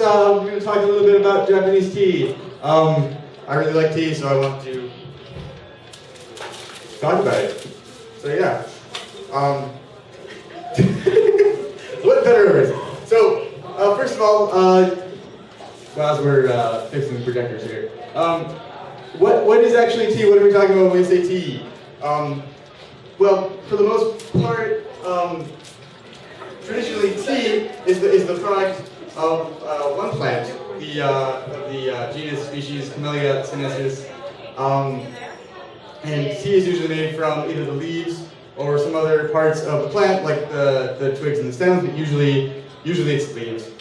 I'm going to talk a little bit about Japanese tea. I really like tea, so I want to talk about it. So yeah. What better words? So, first of all, as we're fixing the projectors here, what is actually tea? What are we talking about when we say tea? Well, for the most part, traditionally tea is the product of one plant, the genus species Camellia sinensis, and tea is usually made from either the leaves or some other parts of the plant, like the twigs and the stems, but usually it's leaves.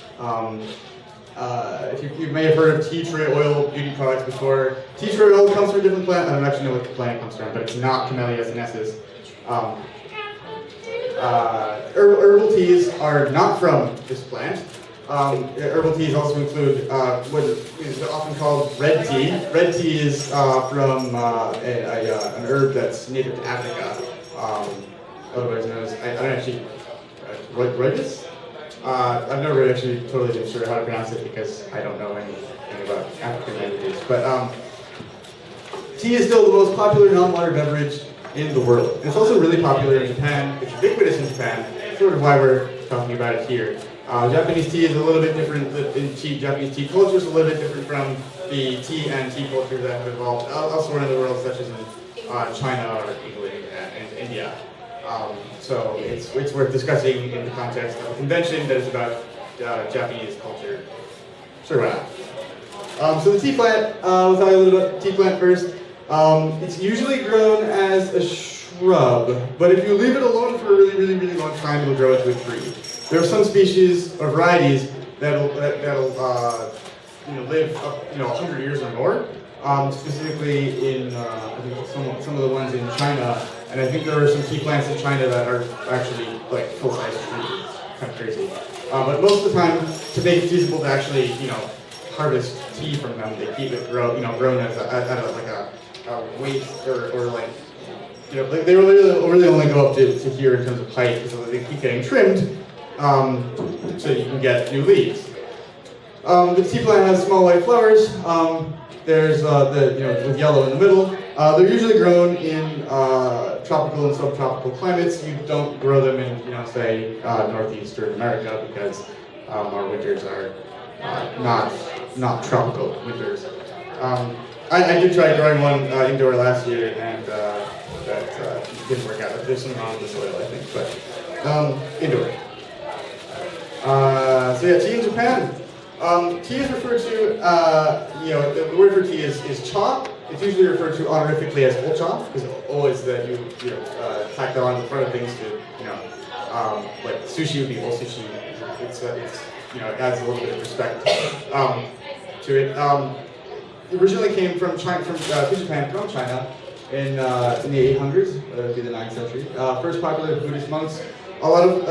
If you may have heard of tea tree oil beauty products before. Tea tree oil comes from a different plant. I don't actually know what the plant comes from, but it's not Camellia sinensis. Herbal teas are not from this plant. Herbal teas also include what is often called red tea. Red tea is from an herb that's native to Africa, otherwise known as, I don't actually, rooibos? I've never actually totally been sure how to pronounce it because I don't know anything about African languages. But tea is still the most popular non-water beverage in the world. And it's also really popular in Japan. It's ubiquitous in Japan, sort of why we're talking about it here. Japanese tea is a little bit different. Japanese tea culture is a little bit different from the tea and tea culture that have evolved elsewhere in the world, such as in China or England and India. So it's worth discussing in the context of a convention that is about Japanese culture. Sure, why not? So the tea plant, we'll tell you a little about the tea plant first. It's usually grown as a shrub, but if you leave it alone for a really long time, it'll grow into a tree. There are some species or varieties that'll live up 100 years or more. Specifically in I think some of the ones in China, and I think there are some tea plants in China that are actually like full-size trees. Kind of crazy. But most of the time, to make it feasible to actually harvest tea from them, they keep it grown as a weight or like they really only go up to here in terms of height, so that they keep getting trimmed, so you can get new leaves. The tea plant has small white flowers. There's with yellow in the middle. They're usually grown in tropical and subtropical climates. You don't grow them in say northeastern America because our winters are not tropical winters. I did try growing one indoor last year, and that didn't work out. There's something wrong with the soil, I think, but indoor. So yeah, tea in Japan. Tea is referred to, the word for tea is cha. It's usually referred to honorifically as ocha, because o is that you tack that on the front of things to, like sushi would be o sushi. It adds a little bit of respect to it. It originally came from China, to Japan from China in the 800s, would be the 9th century. First popular with Buddhist monks. A lot of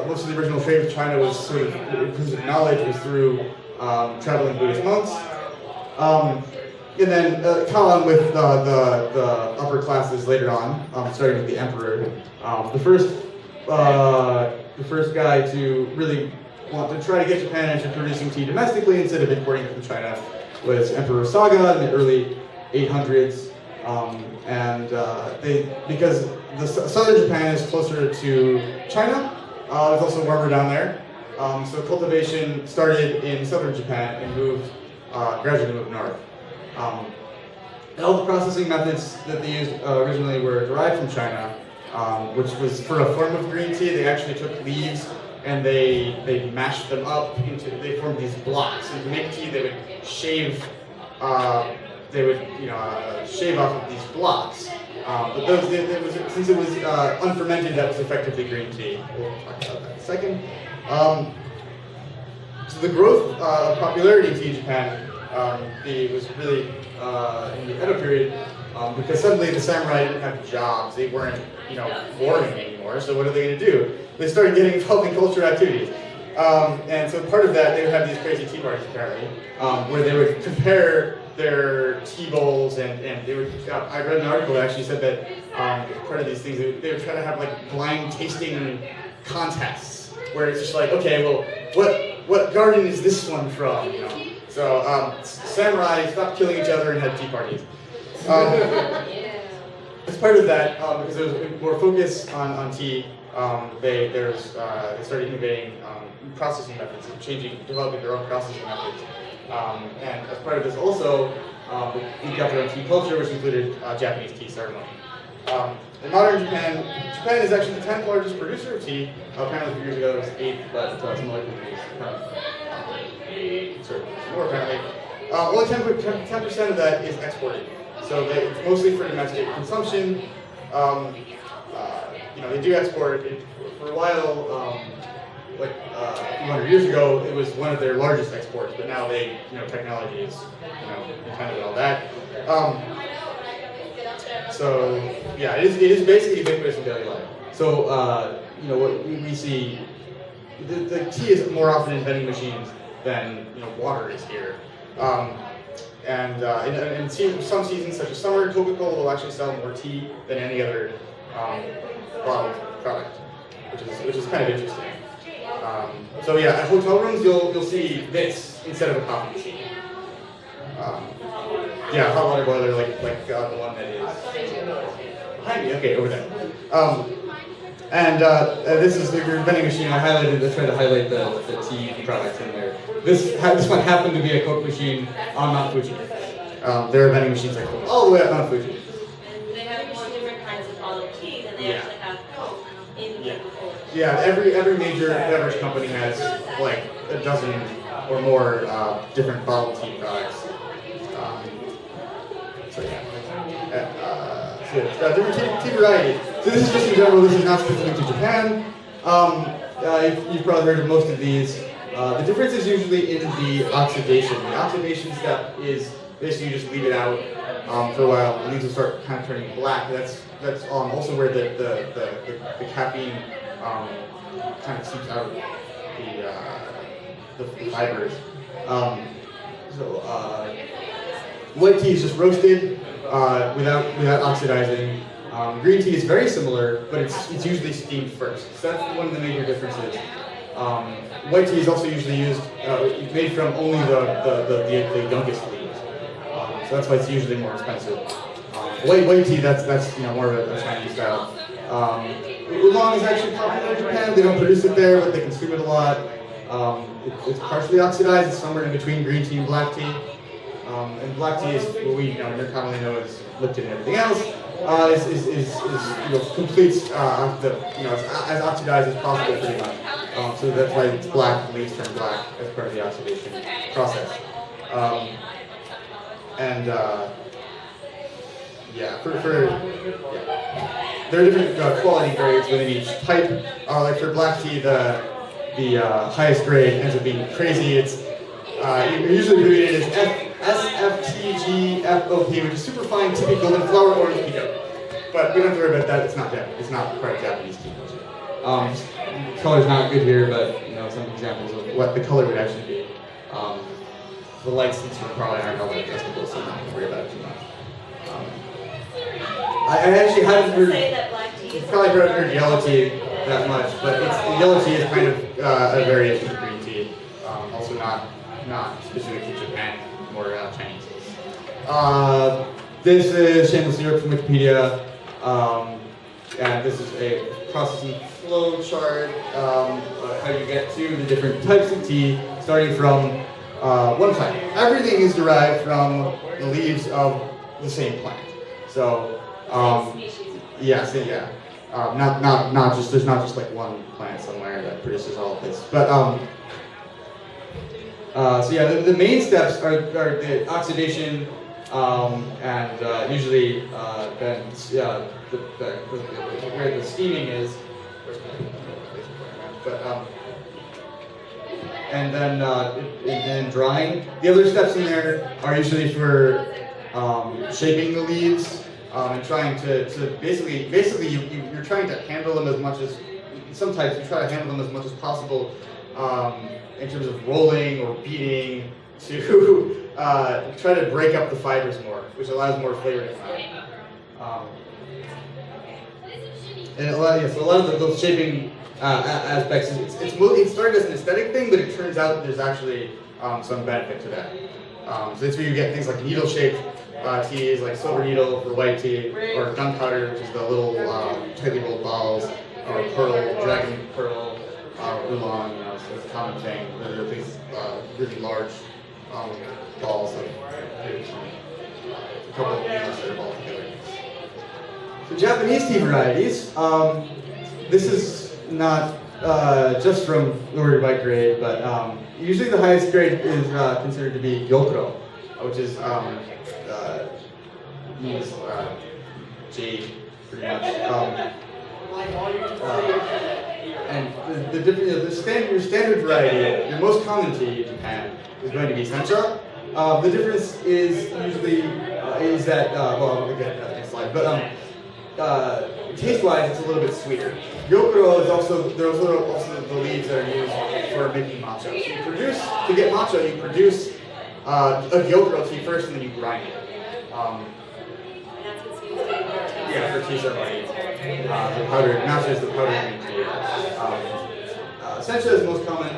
most of the original trade with China was sort of, because of knowledge, was through traveling Buddhist monks. And then caught on with the upper classes later on, starting with the emperor. The first guy to really want to try to get Japan into producing tea domestically instead of importing it from China was Emperor Saga in the early 800s. Because the southern Japan is closer to China, it's also warmer down there. So cultivation started in southern Japan and gradually moved north. And all the processing methods that they used originally were derived from China, which was for a form of green tea. They actually took leaves and they mashed them up they formed these blocks. And to make tea, they would shave shave off of these blocks. But since it was unfermented, that was effectively green tea. We'll talk about that in a second. So the growth of popularity in tea in Japan was really in the Edo period, because suddenly the samurai didn't have jobs. They weren't, warring anymore. So what are they going to do? They started getting involved in cultural activities. And so part of that, they would have these crazy tea parties apparently, where they would compare their tea bowls, and they would. I read an article that actually said that part of these things they would try to have like blind tasting contests, where it's just like, okay, well, what garden is this one from? You know? So samurai stopped killing each other and had tea parties. As part of that, because there was more focus on tea, they started innovating processing methods, developing their own processing methods. And as part of this also, they got their own tea culture, which included Japanese tea ceremony. In modern Japan, Japan is actually the 10th largest producer of tea. Apparently a few years ago it was 8th, but some other countries kind of more apparently. Only 10% of that is exported. So it's mostly for domestic consumption. They do export it. For a while, like a few hundred years ago, it was one of their largest exports. But now technology is, kind of all that. So yeah, it is basically ubiquitous in daily life. So what we see, the tea is more often in vending machines than water is here. In some seasons, such as summer, Coca-Cola will actually sell more tea than any other bottled product, which is kind of interesting. So yeah, at hotel rooms you'll see this instead of a coffee machine. Hot water boiler like the one that is behind me. Okay, over there. This is your vending machine. I tried to highlight the tea products in there. This one happened to be a Coke machine on Mount Fuji. There are vending machines like Coke all the way up Mount Fuji. And they have more different kinds of bottled tea than they actually have Coke in the Coke. Yeah, every major beverage company has like a dozen or more different bottled tea products. Different tea variety. So this is just in general. This is not specific to Japan. You've probably heard of most of these. The difference is usually in the oxidation. The oxidation step is basically you just leave it out for a while. The leaves will start kind of turning black. That's also where the caffeine kind of seeps out the fibers. White tea is just roasted without oxidizing. Green tea is very similar, but it's usually steamed first. So that's one of the major differences. White tea is also usually made from only the youngest leaves. So that's why it's usually more expensive. White tea, that's more of a Chinese style. Oolong is actually popular in Japan. They don't produce it there, but they consume it a lot. It's partially oxidized. It's somewhere in between green tea and black tea. And black tea is what we commonly know as Lipton and everything else. Completes it's as oxidized as possible, pretty much. So that's why it's black. The leaves turn black as part of the oxidation process. There are different quality grades within each type. Like for black tea, the highest grade ends up being crazy. It's usually abbreviated as SFTGFOP, which is super fine, tippy golden flower orange pekoe. But we don't have to worry about that. It's not Japanese. It's not part of Japanese tea culture. Color's not good here, but some examples of what the color would actually be. The lights probably aren't all that adjustable, so I'm not going to worry about it too much. I actually haven't heard. You've probably heard yellow tea that much, but yellow tea is kind of a variation of green tea. Also not specific to Japan, more Chinese. This is shameless syrup from Wikipedia, and this is a processing flow chart, how you get to the different types of tea, starting from one plant. Everything is derived from the leaves of the same plant. So, there's not just like one plant somewhere that produces all of this, but the main steps are the oxidation, and usually then where the steaming is, and then drying. The other steps in there are usually for shaping the leaves and trying to basically you're trying to handle them as much as some types you try to handle them as much as possible. In terms of rolling or beating, to try to break up the fibers more, which allows more flavor to come out. So a lot of those shaping aspects. It started as an aesthetic thing, but it turns out there's actually some benefit to that. So that's where you get things like needle-shaped teas, like silver needle for white tea, or gunpowder, which is the little tightly rolled balls, or pearl, dragon pearl, oolong, so it's a common thing. They're these really large balls of a couple of needles that are all together. So Japanese tea varieties. This is not just from lower bite grade, but usually the highest grade is considered to be gyokuro, which is means jade, pretty much. And the different, your standard variety, your most common tea in Japan is going to be sencha. The difference is usually is that well, we'll get that next slide, but taste-wise, it's a little bit sweeter. Gyokuro is also there's also the leaves that are used for making matcha. So to get matcha, you produce a gyokuro tea first, and then you grind it. Yeah, for tea ceremony. The powdered matcha is the powdered green tea. Sencha is most common.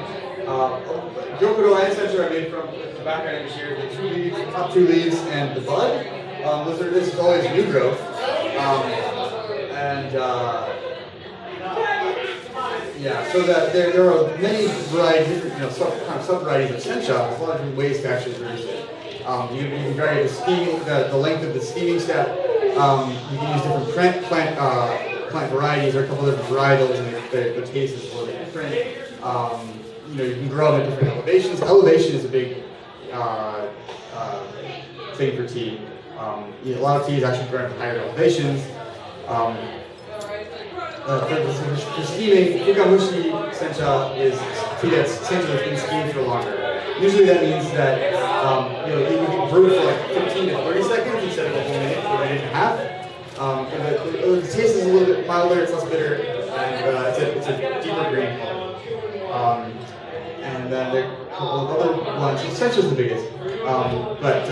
Gyokuro and sencha are made from the background image here, the 2 leaves, the top 2 leaves, and the bud. This is always new growth. Yeah, so that there are many varieties, sub-varieties of sencha. There's a lot of different ways to actually produce it. You can vary the steaming, the length of the steaming step. You can use different plant varieties or a couple of different varietals, and the taste is a little bit different. You can grow them at different elevations. Elevation is a big thing for tea. A lot of tea is actually grown at higher elevations. For steaming, fukamushi sencha is tea that's been steamed for longer. Usually that means that you can brew it for like 15 to 30 seconds instead of a whole minute or a minute and a half. And the taste is a little bit milder, it's less bitter, and it's a deeper green color. And then there are a couple of other ones. Sencha is the biggest, but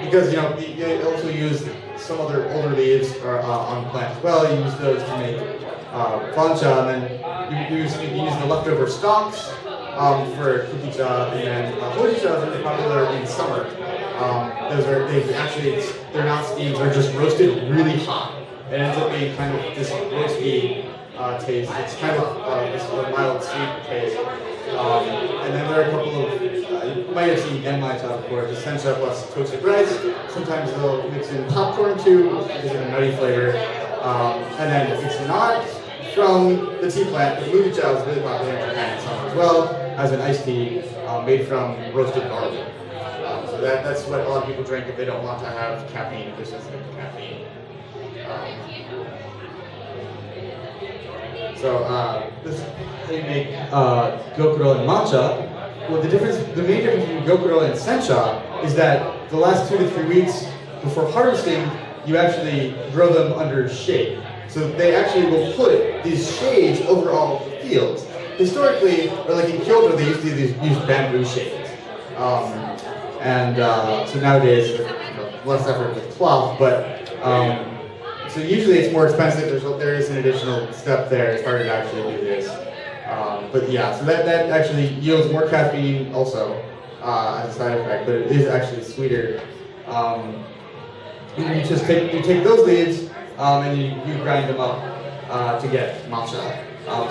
because you also use some other older leaves on plants as well. You use those to make bancha, and then you use the leftover stalks for kukicha, and then hojicha is really popular in summer. They're not steamed; they're just roasted really hot. It ends up being kind of this roasty taste. It's kind of this mild sweet taste. And then there are a couple of, you might have seen genmaicha before, the sencha plus toasted rice. Sometimes they'll mix in popcorn too, which is a nutty flavor. And then it's not from the tea plant, but mugicha is really popular in Japan in summer as well, as an iced tea made from roasted barley. So that's what a lot of people drink if they don't want to have caffeine, if they're sensitive to caffeine. This they make gyokuro and matcha. Well, the main difference between gyokuro and sencha is that the last 2 to 3 weeks before harvesting, you actually grow them under shade. So they actually will put these shades over all of the fields. Historically, or like in Kyoto, they used to use bamboo shades. So nowadays, less effort with cloth, but so usually it's more expensive. There is an additional step there. It's harder to actually do this. But yeah, so that actually yields more caffeine also as a side effect, but it is actually sweeter. You just take those leaves and you grind them up to get matcha.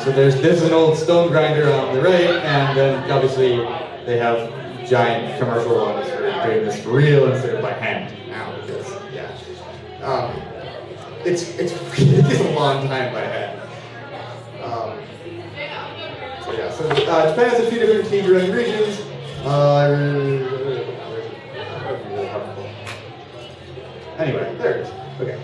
So this is an old stone grinder on the right, and then obviously they have giant commercial ones for doing this for real instead of by hand now, because it's a long time by hand. Japan has a few different tea growing regions. Anyway, there it is. Okay.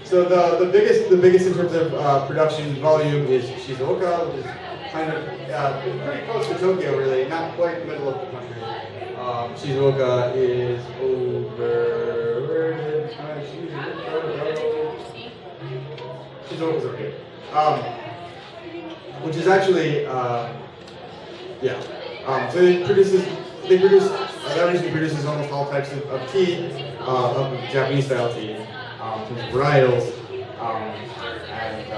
So the biggest in terms of production volume is Shizuoka, which is kind of pretty close to Tokyo, really, not quite in the middle of the country. Shizuoka is over. Where did Shizuoka go? Shizuoka's over here. Which is actually, so that region produces almost all types of tea, of Japanese style tea, in terms of varietals. And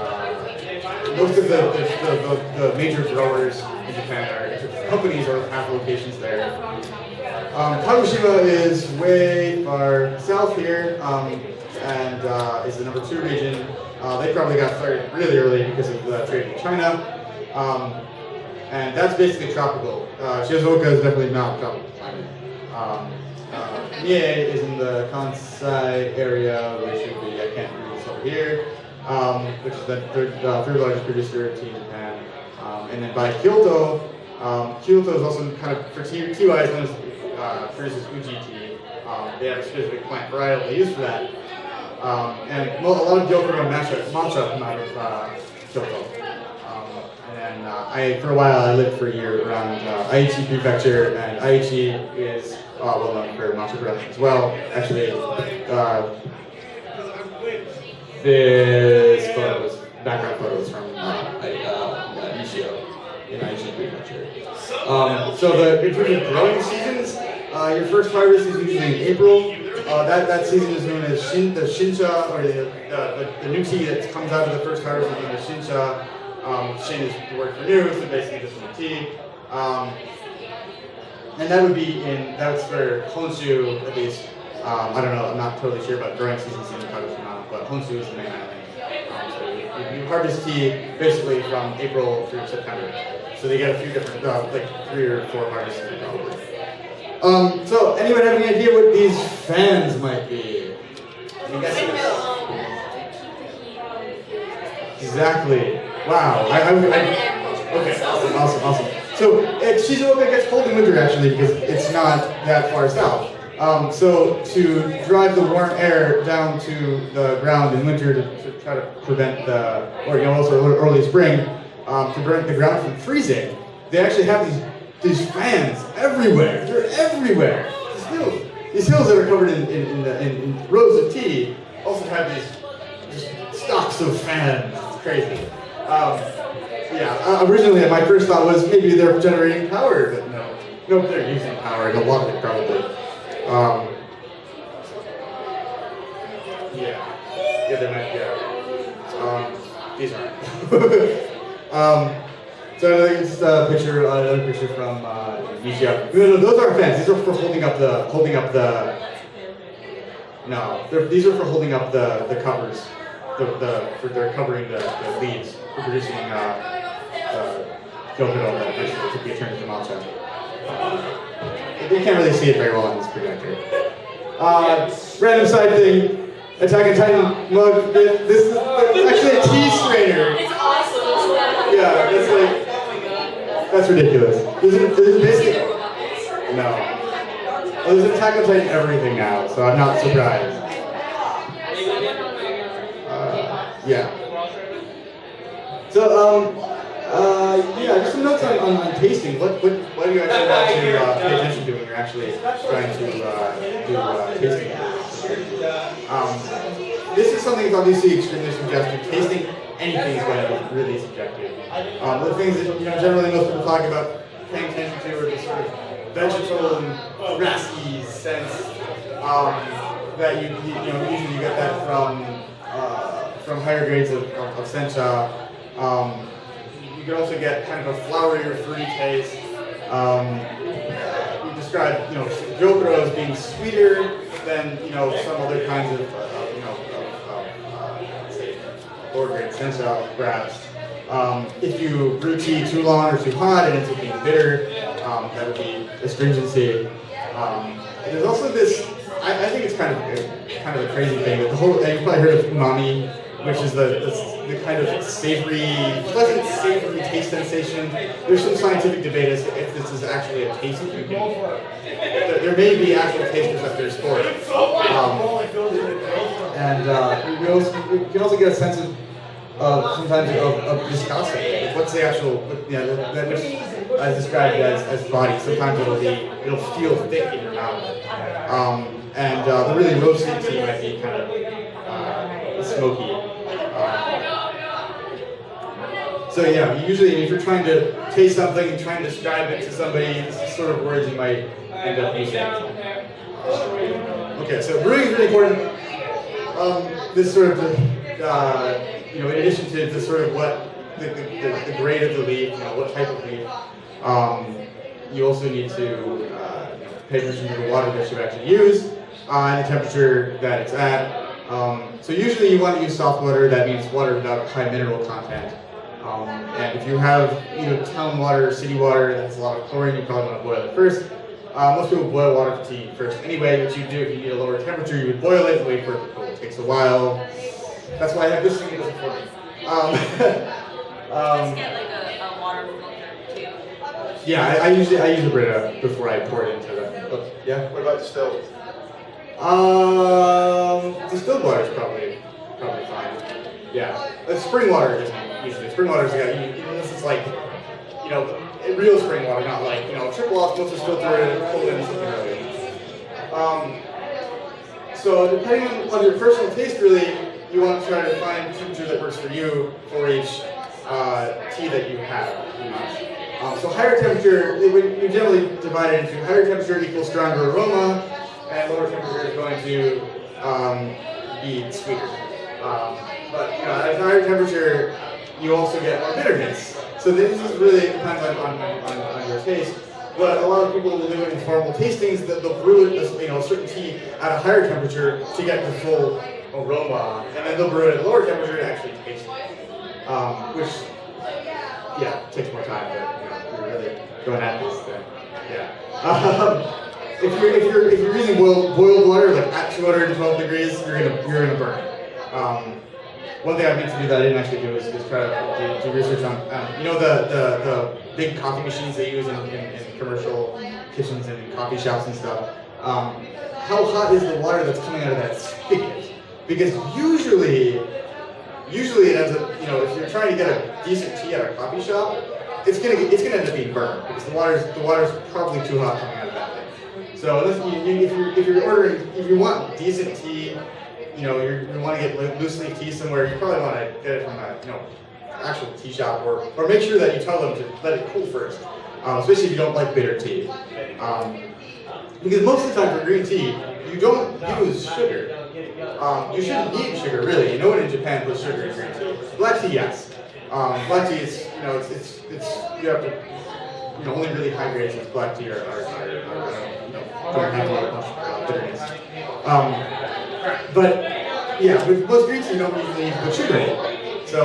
most of the major growers in Japan are companies or have locations there. Kagoshima is way far south here, and is the number 2 region. They probably got started really early because of the trade with China. And that's basically tropical. Shizuoka is definitely not tropical climate. Mie is in the Kansai area, which would be, I can't read this over here, which is the third largest producer of tea in Japan. And then by Kyoto, Kyoto is also kind of, for tea wise, known as produces uji tea. They have a specific plant varietal they use for that. And a lot of Gyokuro matcha come out of Kyoto. And for a while, I lived for a year around Aichi Prefecture, and Aichi is well known for matcha production as well. Actually, this photos, background photos from Nishio in Aichi Prefecture. So in terms of growing seasons, your first harvest is usually in April. That season is known as the Shinsha, or the new tea that comes out of the first harvest is known as Shinsha. Shin is the word for new, so basically just new tea. And that would be that's for Honshu, at least. I don't know, I'm not totally sure about growing seasons in Kagoshima, but Honshu is the main island. So you harvest tea basically from April through September. So they get a few different, like 3 or 4 harvests probably. So anyone have any idea what these fans might be? Any guesses? Exactly. Wow. Okay, awesome. So Shizuoka gets cold in winter actually because it's not that far south. So to drive the warm air down to the ground in winter to try to prevent also early spring, to prevent the ground from freezing, they actually have these fans everywhere. They're everywhere. These hills that are covered in rows of tea also have these just stocks of fans. It's crazy. Originally my first thought was maybe they're generating power, but no, they're using power, and a lot of it probably. They might, these aren't. So it's just another picture from Nishio. No, those aren't fans. These are for holding up the. No, these are for holding up the covers. They're covering the leaves for producing Gyokuro that eventually could be turned into matcha. You can't really see it very well on this projector. Random side thing. Attack on Titan mug. This is actually a tea strainer. It's awesome. Yeah, that's ridiculous. This is basically no. Well, there's Attack on Titan everything now, so I'm not surprised. So just some notes on tasting. What do you actually want to pay attention to when you're actually trying to do tasting? This is something that's obviously extremely subjective. Tasting anything is going to be really subjective. The things that generally most people talk about paying attention to are the sort of vegetal and grassy scents that usually you get that from higher grades of sencha. You can also get kind of a flowery or fruity taste. We describe Gyokuro as being sweeter than some other kinds of say lower grade sencha perhaps. If you brew tea too long or too hot and ends up being bitter, that would be astringency. There's also this. I think it's kind of a crazy thing. That the whole you've probably heard of umami, which is the kind of pleasant savory taste sensation. There's some scientific debate as to if this is actually a taste you can. There may be actual taste receptors for it. You can also get a sense of sometimes of viscosity. What's the actual, that which is described as body. Sometimes it'll feel thick in your mouth. The really roasted tea might be kind of smoky. Usually if you're trying to taste something and trying to describe it to somebody, this is sort of words you might end up using. Okay, so brewing is really important. This sort of you know, in addition to sort of what the grade of the leaf, you know, what type of leaf, you also need to pay attention to the water that you actually use and the temperature that it's at. So usually you want to use soft water. That means water without high mineral content. And if you have town water or city water that has a lot of chlorine, you probably want to boil it first. Most people boil water for tea first anyway. What you do if you need a lower temperature, you would boil it and wait for it to cool. It takes a while. That's why I have this thing. It doesn't for me. Just get like a water filter too. Yeah, I use a Brita before I pour it into the. Oh, yeah. What about distilled? Distilled water is probably fine. Yeah, spring water isn't usually. Spring water is unless it's like real spring water, not like trickle off, filter, pull in something early. So depending on your personal taste, really, you want to try to find a temperature that works for you for each tea that you have. So higher temperature, we generally divide it into higher temperature equals stronger aroma, and lower temperature is going to be sweeter. But at higher temperature, you also get more bitterness. So this is really depends on your taste. But a lot of people will do it in formal tastings that they'll brew it, a certain tea at a higher temperature to get the full aroma, and then they'll brew it at a lower temperature to actually taste it. Which, takes more time. But you're really going at this thing. Yeah. If you're using boiled water like at 212 degrees, you're gonna burn. One thing I meant to do that I didn't actually do is try to do research on the big coffee machines they use in commercial kitchens and coffee shops and stuff. How hot is the water that's coming out of that spigot? Because usually it ends up, if you're trying to get a decent tea at a coffee shop, it's gonna end up being burned because the water's probably too hot coming out of that thing. So if you want decent tea, you want to get loose leaf tea somewhere, you probably want to get it from a actual tea shop, or make sure that you tell them to let it cool first, especially if you don't like bitter tea. Because most of the time for green tea, you don't use sugar. You shouldn't need sugar, really. No one in Japan puts sugar in green tea. Black tea, yes. Black tea is, you have to, only really high grades of black tea don't have a lot of bitterness. But yeah, with most green tea, you don't usually put sugar in it. So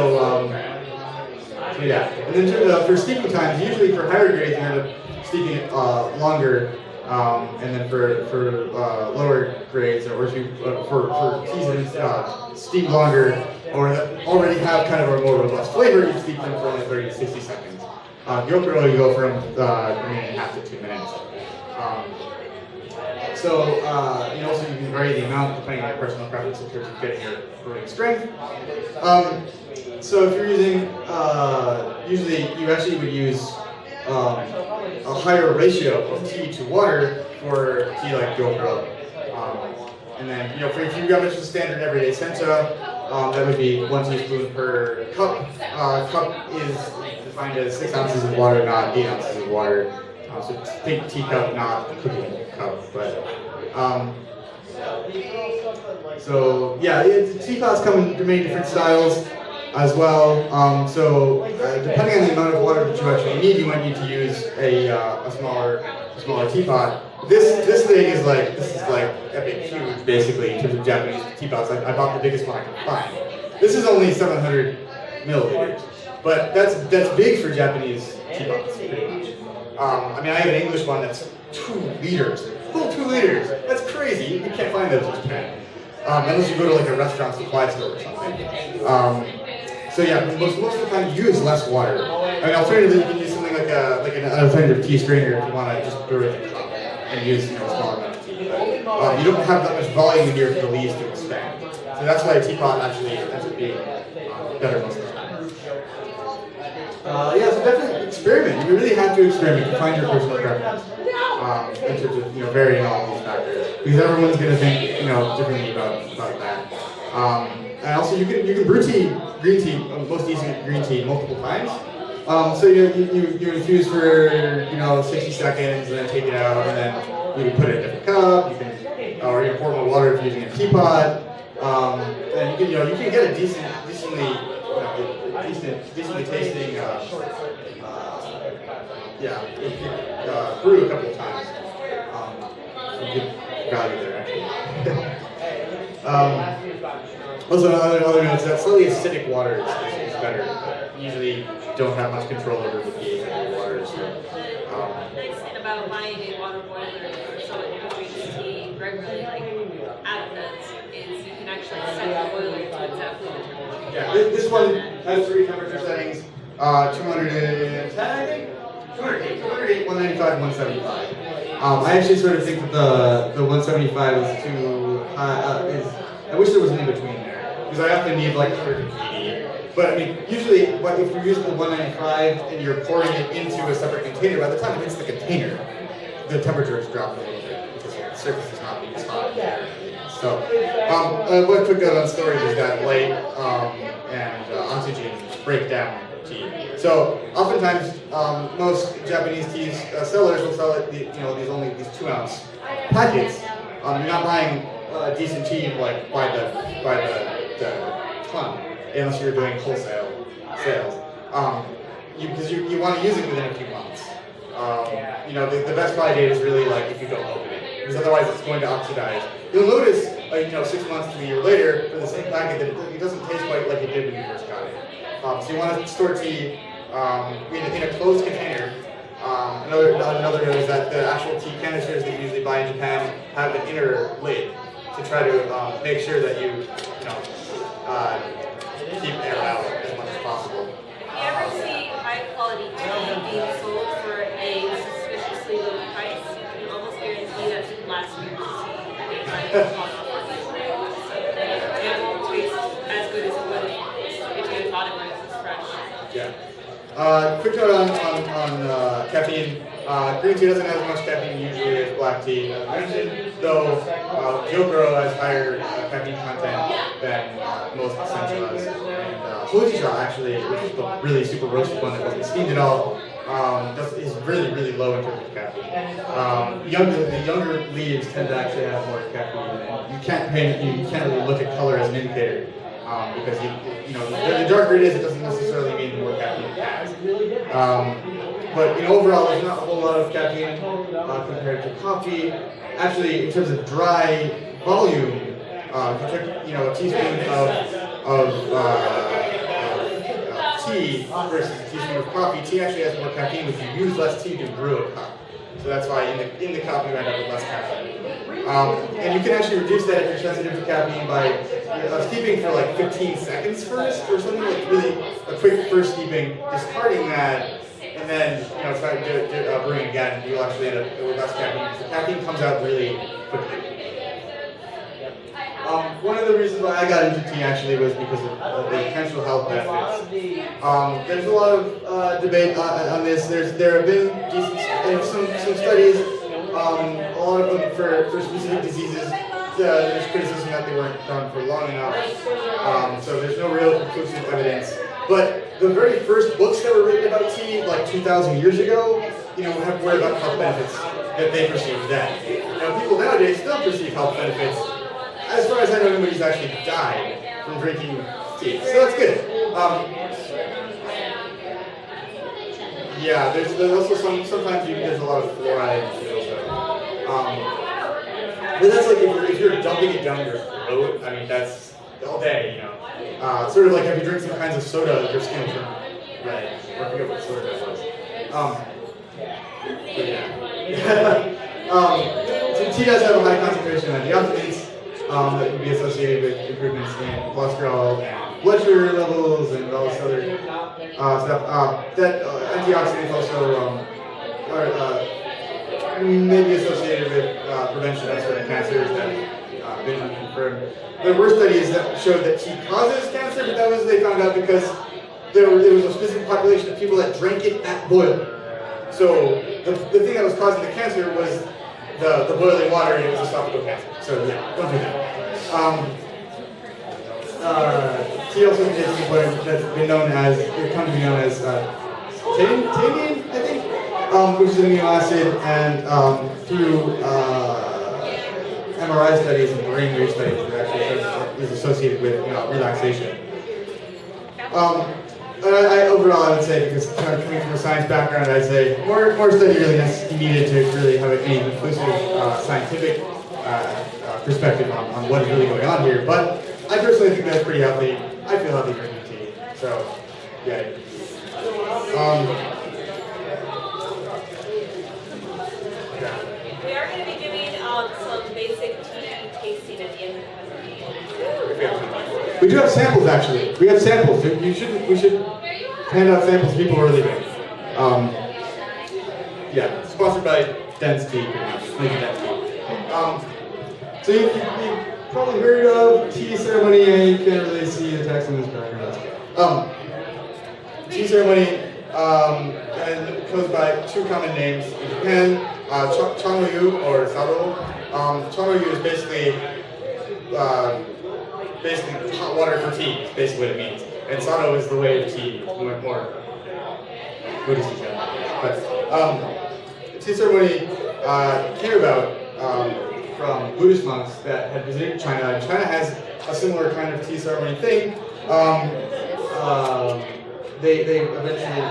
yeah. And then for steeping times, usually for higher grades, you end up steeping it longer. And then for lower grades, or if you for teas that steep longer, or that already have kind of a more robust flavor, you steep them for only 30 to 60 seconds. Yolk oil, you go from 1.5 to 2 minutes. Also you can vary the amount depending on your personal preference in terms of getting your brewing strength. So if you're using, usually you actually would use a higher ratio of tea to water for tea like yogurt. And then, if you have just a standard everyday sencha, that would be 1 teaspoon per cup. Cup is defined as 6 ounces of water, not 8 ounces of water. So think teacup, not cooking cup. But teapots come in many different styles as well. Depending on the amount of water that you actually need, you might need to use a smaller teapot. This thing is like epic huge, basically, in terms of Japanese teapots. I bought the biggest one I could find. This is only 700 milliliters, but that's big for Japanese teapots, pretty much. I have an English one that's 2 liters, full 2 liters. That's crazy. You can't find those in Japan, unless you go to like a restaurant supply store or something. Most of the time you use less water. Alternatively, you can use something like an alternative tea strainer if you want to just brew it in a cup and use a smaller amount of tea. But you don't have that much volume in here for the leaves to expand. So that's why a teapot actually ends up being better most of the time. So definitely experiment. You really have to experiment to find your personal preference in terms of varying all of these factors, because everyone's going to think differently about that. And also you can brew green tea, most decent green tea, multiple times. So you infuse for 60 seconds and then take it out, and then you can put it in a different cup. Or you can pour more water if you're using a teapot. And you can get a decently tasting brew a couple of times. Some good value there actually. Also, other notes that slightly acidic water is better. Usually don't have much control over the pH of the water. So, the nice thing about buying a water boiler or someone who drinks tea regularly, like advocates, is you can actually set the boiler to exactly the temperature. Yeah, this one has 3 temperature settings, 210, I think? 208, 195, 175. I actually sort of think that the 175 is too high, I wish there was an in-between there, because I often need like 180. But I mean, usually, if you're using the 195 and you're pouring it into a separate container, by the time it hits the container, the temperature has dropped a little bit, because the surface is not being as hot. So, one quick note on storage is that light and oxygen break down tea. So, oftentimes, most Japanese tea sellers will sell it, these 2-ounce packets. You're not buying decent tea like by the ton, unless you're doing wholesale sales. Because you want to use it within a few months. The best buy date is really like if you don't open it, because otherwise it's going to oxidize. You'll notice, 6 months to a year later, for the same packet, that it doesn't taste quite like it did when you first got it. So you want to store tea in a closed container. Another note is that the actual tea canisters that you usually buy in Japan have an inner lid to try to make sure that you keep air out as much as possible. If you ever see high quality tea being sold for a suspiciously low price, you can almost guarantee that last year's tea. It won't taste as good as it would if you thought it was fresh. Yeah. Quick note on caffeine. Green tea doesn't have as much caffeine usually as black tea. As mentioned, though, Gyokuro has higher caffeine content than most essential has. And Hojicha actually, which is the really super roasted one that wasn't steamed at all, is really, really low in terms of caffeine. The younger leaves tend to actually have more caffeine, and you can't really look at color as an indicator. Because the darker it is, it doesn't necessarily mean the more caffeine it has. But overall, there's not a whole lot of caffeine compared to coffee. Actually, in terms of dry volume, if you took a teaspoon of tea versus a teaspoon of coffee, tea actually has more caffeine. If you use less tea to brew a cup, so that's why in the cup you end up with less caffeine. And you can actually reduce that if you're sensitive to caffeine by steeping for like 15 seconds first, or something like really a quick first steeping, discarding that, and then try to brewing again. You'll actually end up with less caffeine. So caffeine comes out really quickly. One of the reasons why I got into tea actually was because of the potential health benefits. There's a lot of debate on this. There have been some studies, a lot of them for specific diseases. There's criticism that they weren't done for long enough, so there's no real conclusive evidence. But the very first books that were written about tea, like 2,000 years ago, were about health benefits that they perceived then. Now, people nowadays still perceive health benefits. As far as I know, nobody's actually died from drinking tea, so that's good. Yeah, there's also sometimes there's a lot of fluoride in it also. But that's like if you're dumping it down your throat, I mean, that's all day, sort of like if you drink some kinds of soda, your skin will turn red. Or I forget what soda that was. But yeah. Tea does have a high concentration of antioxidants that can be associated with improvements in cholesterol and blood sugar levels and all this other stuff. That antioxidants also maybe associated with prevention of certain cancers that have been unconfirmed. There were studies that showed that tea causes cancer, but that was they found out because there was a specific population of people that drank it at boil. So the thing that was causing the cancer was the boiling water, and it was esophageal cancer. So yeah, don't do that. Tea also contains what that's been known as, it come to be known as tanin, I think, which is an amino acid, and through MRI studies and brain wave studies that actually is associated with relaxation. Overall, I would say, because kind of coming from a science background, I'd say more study really needed to really have any inclusive scientific perspective on what is really going on here. But I personally think that's pretty healthy. I feel healthy drinking tea. So, yeah. We are going to be doing some basic tea tasting at the end of the presentation. We do have samples, actually. We have samples. We should hand out samples to people who are leaving. Yeah, sponsored by Den's Tea, pretty much. Thank you, Den's Tea. So you've probably heard of tea ceremony, and you can't really see the text in this background. Tea ceremony goes by two common names in Japan, Chanoyu or Sado. Chanoyu is basically hot water for tea, is basically what it means. And Sado is the way of tea, more Buddhist tea. But the tea ceremony came about from Buddhist monks that had visited China. And China has a similar kind of tea ceremony thing. They eventually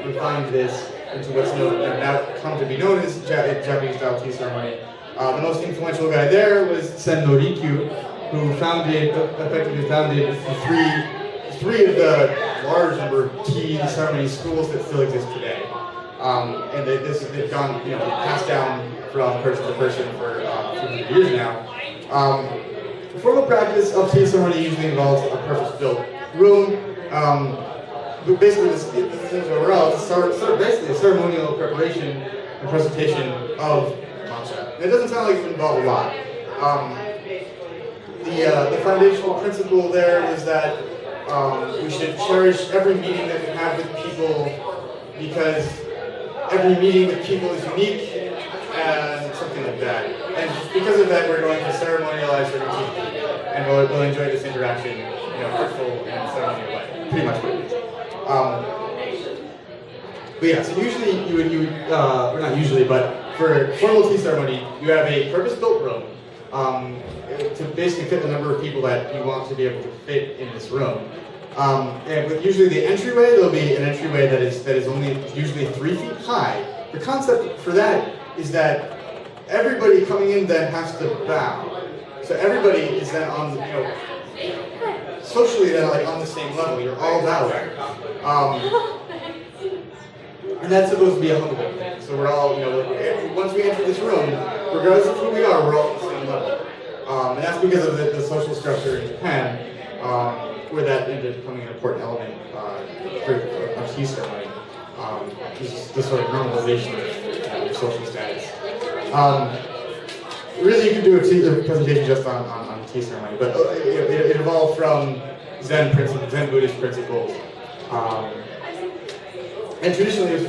refined this into what's now come to be known as Japanese style tea ceremony. The most influential guy there was Sen no Rikyu, who effectively founded three of the large number of tea ceremony schools that still exist today. And they've gone, passed down from person to person for 200 years now. The formal practice of tea ceremony usually involves a purpose-built room. But basically, this is overall, it's basically a ceremonial preparation and presentation of matcha. And it doesn't sound like it would involve a lot. The foundational principle there is that we should cherish every meeting that we have with people, because every meeting with people is unique and something like that. And because of that, we're going to ceremonialize the routine, and we'll enjoy this interaction, fruitful and ceremonial way. Pretty much what it is. But yeah, so usually you would or not usually, but for formal tea ceremony, you have a purpose-built room to basically fit the number of people that you want to be able to fit in this room. And with usually the entryway, there'll be an entryway that is only usually 3 feet high. The concept for that is that everybody coming in then has to bow. So everybody is then on, socially then on the same level. You're all bowing. And that's supposed to be a humble thing. So we're all, once we enter this room, regardless of who we are, we're all at the same level. And that's because of the social structure in Japan, where that ended up becoming an important element for a tea ceremony. The sort of normalization of your social status. Really, you could do a presentation just on tea ceremony, but it evolved from Zen Buddhist principles. And traditionally, it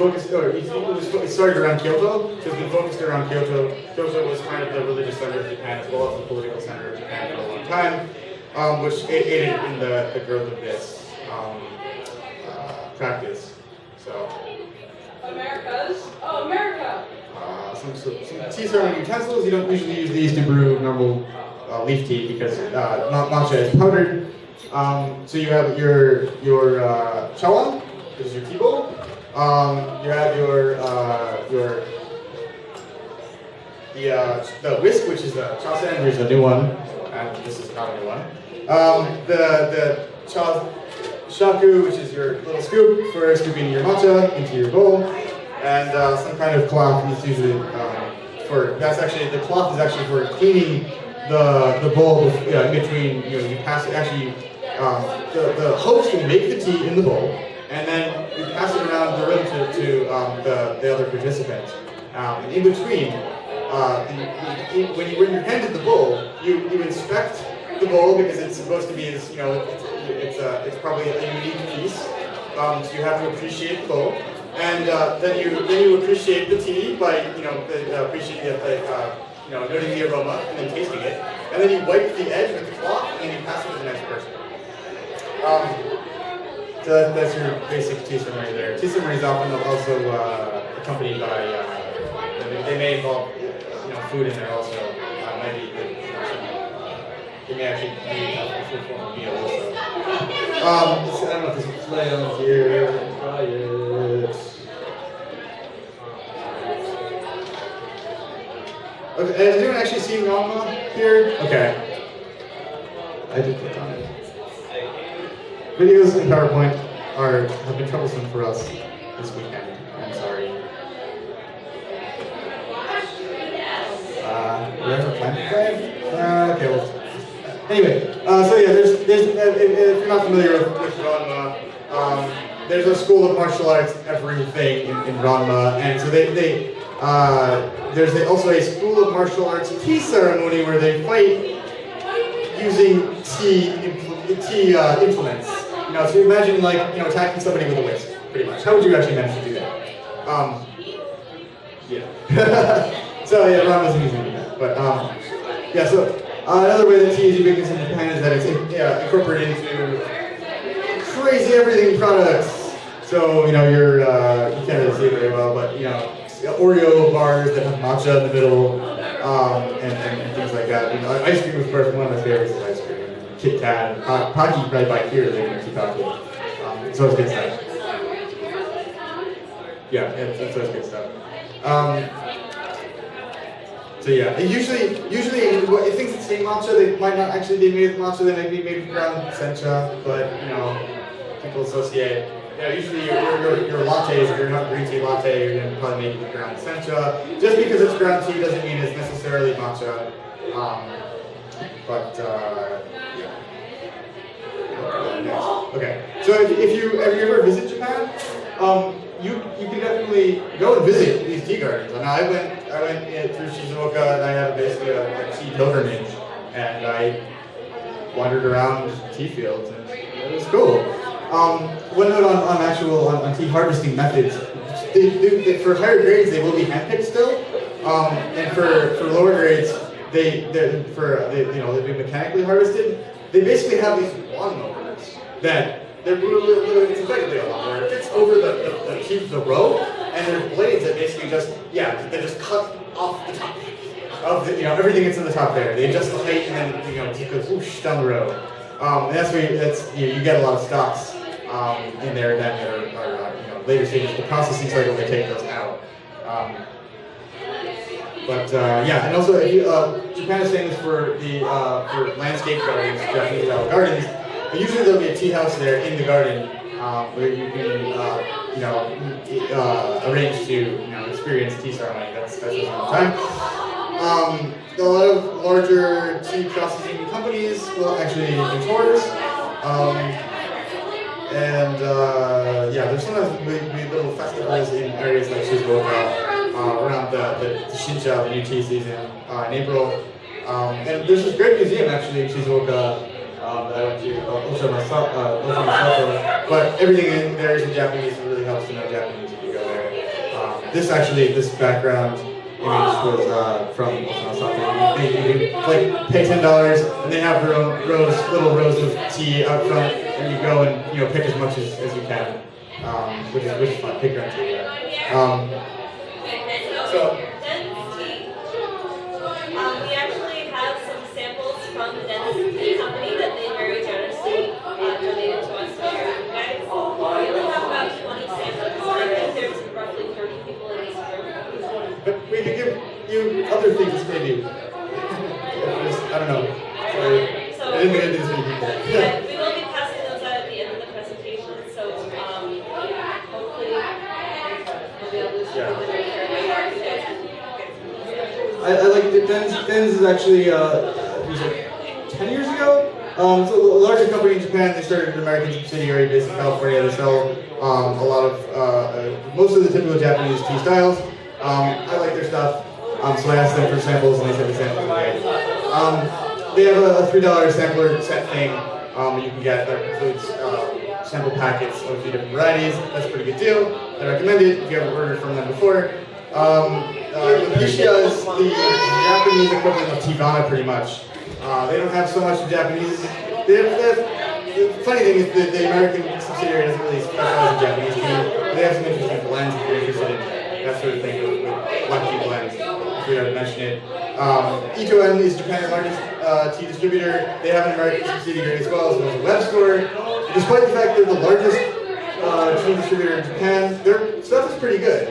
started around Kyoto. So it's been focused around Kyoto. Kyoto was kind of the religious center of Japan, as well as the political center of Japan for a long time, which aided in the growth of this practice. So, America. Some tea ceremony utensils. You don't usually use these to brew normal leaf tea because matcha is powdered. So you have your chawan, which is your tea bowl. You have the whisk, which is the chasen, which is a new one, and this is not a new one. The shaku, which is your little scoop for scooping your matcha into your bowl, and some kind of cloth is usually the cloth is actually for cleaning the bowl in between. You pass it actually. The host will make the tea in the bowl, and then you pass it around the room to the other participants. And in between, when you're handed the bowl, you inspect the bowl because it's supposed to be this, it's probably a unique piece. So you have to appreciate the bowl, and then you appreciate the tea by appreciating noting the aroma and then tasting it, and then you wipe the edge with the cloth and then you pass it to the next person. So that's your basic tea ceremony there. Tea ceremony is often also accompanied by, they may involve food in there also. might be it may actually be a full form of meal also. I don't know if this will play on here. Try it. Okay, has anyone actually seen Ranma here? Okay. I did click on it. Videos in PowerPoint have been troublesome for us this weekend. I'm sorry. We have a plan to play? Okay, well. Anyway, so yeah, there's if you're not familiar with Ranma, there's a school of martial arts everything in Ranma, and so there's also a school of martial arts tea ceremony where they fight using tea implements. You know, so imagine like attacking somebody with a whisk, pretty much. How would you actually manage to do that? Yeah. So yeah, Ranma's easy to do that, but yeah. So another way that tea is ubiquitous in Japan is that it's incorporated into crazy everything products. So you can't really see it very well, but Oreo bars that have matcha in the middle, and things like that. Ice cream, of course, one of my favorites is ice cream. Kit Kat, Pocky right by here, they make tea Pocky. So it's good stuff. Yeah, it's good stuff. So yeah, usually if things that say matcha, they might not actually be made with matcha. They might be made with ground sencha, but people associate. Usually your lattes, if you're not green tea latte, you're going to probably make it with ground sencha. Just because it's ground tea doesn't mean it's necessarily matcha. Yeah. Okay. So if you ever visit Japan, you can definitely go and visit these tea gardens. I went through Shizuoka and I had basically a tea pilgrimage, and I wandered around tea fields, and it was cool. One note on tea harvesting methods. For higher grades, they will be handpicked still, and for lower grades, they'll be mechanically harvested. They basically have these lawnmowers that it's effectively a lawnmower. It fits over the row, and there's blades that basically they just cut off the top of everything that's in the top there. They adjust the height, and then it just goes whoosh down the row. And that's where you get a lot of stocks in there that are later stages of the processing cycle. They take those out. And also Japan is famous for landscape gardens, Japanese style gardens. But usually there'll be a tea house there in the garden where you can arrange to experience tea ceremony. That's all the time. A lot of larger tea processing companies will actually do tours. There's sometimes little festivals in areas like Shizuoka around the Shinsha, the new tea season, in April. And there's this great museum actually in Shizuoka that I went to, also myself, but everything in there is in Japanese. It really helps to know Japanese if you go there. This background image was from Osaka. You pay $10 and they have their own little rows of tea out front, and you go and pick as much as you can, which is fun. Pick your own tea. So. We actually have some samples from the Dennis Tea Company that they very generously donated to us to share with you guys. We only have about 20 samples. I think there's roughly 30 people in this room. But we could give you other things maybe. I don't know. Sorry. So, I didn't think I'd do this many people. Yeah, we will be passing those out at the end of the presentation, so hopefully we'll be able to share with you. I like the Dens is actually, it was 10 years ago? It's a larger company in Japan. They started an American subsidiary based in California. They sell a lot of, most of the typical Japanese tea styles. I like their stuff, so I asked them for samples and they sent me samples today. They have a $3 sampler set thing you can get that includes sample packets of a few different varieties. That's a pretty good deal. I recommend it if you haven't ordered from them before. Lupicia is the Japanese equivalent of Tivana, pretty much. They don't have so much Japanese. The funny thing is that the American subsidiary doesn't really specialize in Japanese tea. They have some interesting blends if you're interested in that sort of thing with lucky blends, if we were to mention it. E2N is Japan's largest tea distributor. They have an American subsidiary as well, as well as a web store. Despite the fact they're the largest tea distributor in Japan, their stuff is pretty good.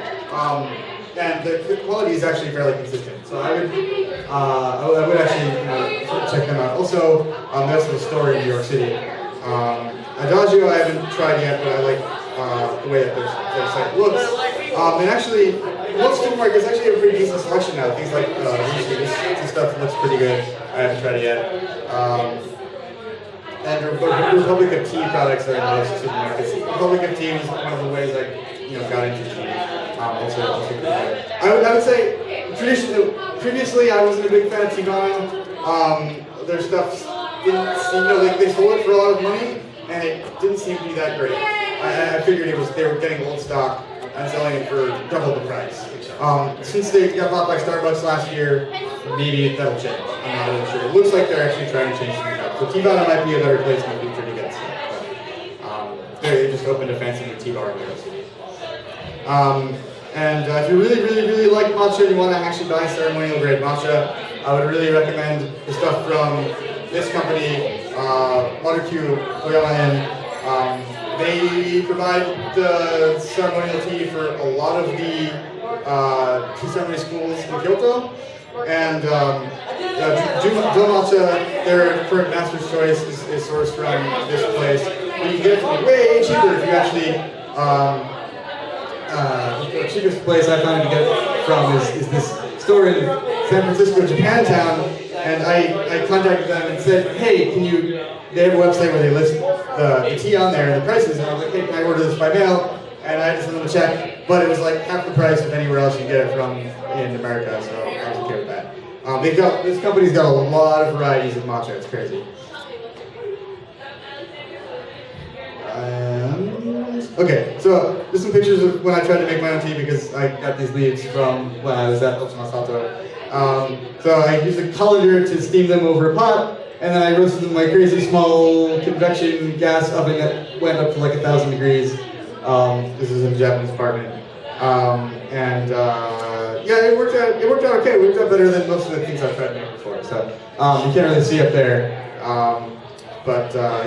And the quality is actually fairly consistent. So I would actually check them out. Also, they also have a store in New York City. Adagio I haven't tried yet, but I like the way that their site looks. And actually, most supermarkets actually have a pretty decent selection now. Things like this stuff looks pretty good. I haven't tried it yet. And Republic of Tea products are in most supermarkets. Republic of Tea was one of the ways I got into tea. Also pretty good. I would say previously I wasn't a big fan of Teavana. Their stuff didn't seem, they sold it for a lot of money, and it didn't seem to be that great. I figured they were getting old stock and selling it for double the price. Since they got bought by Starbucks last year, maybe that'll change. I'm not really sure. It looks like they're actually trying to change things up. So Teavana might be a better place in the future to get stuff. But they just opened a fancy new tea bar in New York City. And if you really like matcha and you want to actually buy ceremonial grade matcha, I would really recommend the stuff from this company, Watercue Oyama. They provide the ceremonial tea for a lot of the tea ceremony schools in Kyoto. And Jo Matcha, their current master's choice, is sourced from this place. But you get it for way cheaper if you actually. The cheapest place I found to get it from is this store in San Francisco, Japantown, and I contacted them and said, hey, they have a website where they list the tea on there and the prices, and I was like, hey, can I order this by mail? And I just sent them a check, but it was like half the price of anywhere else you can get it from in America, so I was okay with that. This company's got a lot of varieties of matcha, it's crazy. Okay, so there's some pictures of when I tried to make my own tea because I got these leaves from when I was at Ochimasato. So I used a colander to steam them over a pot, and then I roasted them in my crazy small convection gas oven that went up to like 1,000 degrees. This is in a Japanese apartment. Yeah, it worked out okay. It worked out better than most of the things I've tried to make before. So you can't really see up there.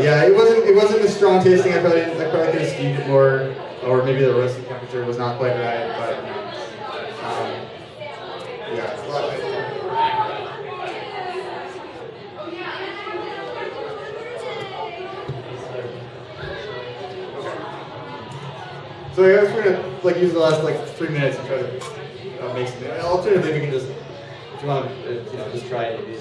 Yeah, it wasn't as strong tasting. I probably could have steamed it more, or maybe the roasting temperature was not quite right. But yeah, it's a lot better. So I guess we're gonna use the last 3 minutes and try to make something. Alternatively, we can just, if you want to, just try any of these.